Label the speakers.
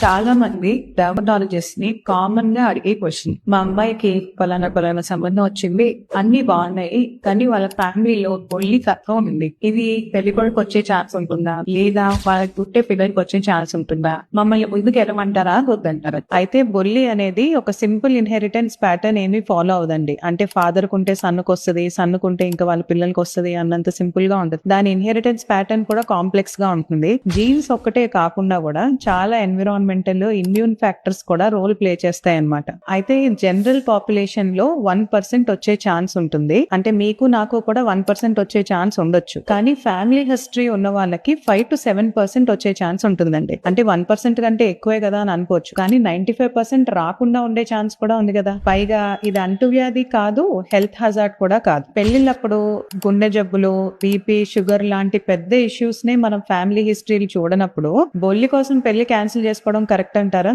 Speaker 1: చాలా మంది డెర్మటాలజిస్ట్ ని కామన్ గా అడిగే క్వశ్చన్, మా అమ్మాయికి పలానా పలానా సంబంధం వచ్చింది, అన్ని బాగున్నాయి, కానీ వాళ్ళ ఫ్యామిలీలో ఒళ్ళి తక్కువ ఉంది, ఇది పెళ్లి కొడుకు వచ్చే ఛాన్స్ ఉంటుందా, లేదా వాళ్ళకి పుట్టే పిల్లలకి వచ్చే ఛాన్స్ ఉంటుందా, మమ్మల్ని ముందుకు వెళ్ళమంటారా వద్దంటారా? అయితే బొల్లి అనేది ఒక సింపుల్ ఇన్హెరిటెన్స్ ప్యాటర్న్ ఏమి ఫాలో అవదండి. అంటే ఫాదర్ కుంటే సన్నుకు వస్తుంది, సన్నుకుంటే ఇంకా వాళ్ళ పిల్లలకి వస్తుంది అన్నంత సింపుల్ గా ఉంటుంది. దాని ఇన్హెరిటెన్స్ ప్యాటర్న్ కూడా కాంప్లెక్స్ గా ఉంటుంది. జీన్స్ ఒక్కటే కాకుండా కూడా చాలా ఎన్విరాన్మెంటల్ ఇమ్యూన్ ఫ్యాక్టర్స్ కూడా రోల్ ప్లే చేస్తాయి అన్నమాట. అయితే జనరల్ పాపులేషన్ లో 1% వచ్చే ఛాన్స్ ఉంటుంది. అంటే మీకు నాకు కూడా 1% వచ్చే ఛాన్స్ ఉండొచ్చు. కానీ ఫ్యామిలీ హిస్టరీ ఉన్న వాళ్ళకి 5 to 7% వచ్చే ఛాన్స్ ఉంటుందండి. అంటే 1% కంటే ఎక్కువే కదా అని అనుకోవచ్చు. కానీ 95% రాకుండా ఉండే ఛాన్స్ కూడా ఉంది కదా. పైగా ఇది అంటువ్యాధి కాదు, హెల్త్ హజార్డ్ కూడా కాదు. పెళ్లిళ్ళప్పుడు గుండె జబ్బులు, బీపీ, షుగర్ లాంటి పెద్ద ఇష్యూస్ నే మనం ఫ్యామిలీ హిస్టరీలు చూడనప్పుడు బొల్లి కోసం పెళ్లి క్యాన్సిల్ చేసుకోవడం కరెక్ట్ అంటారా?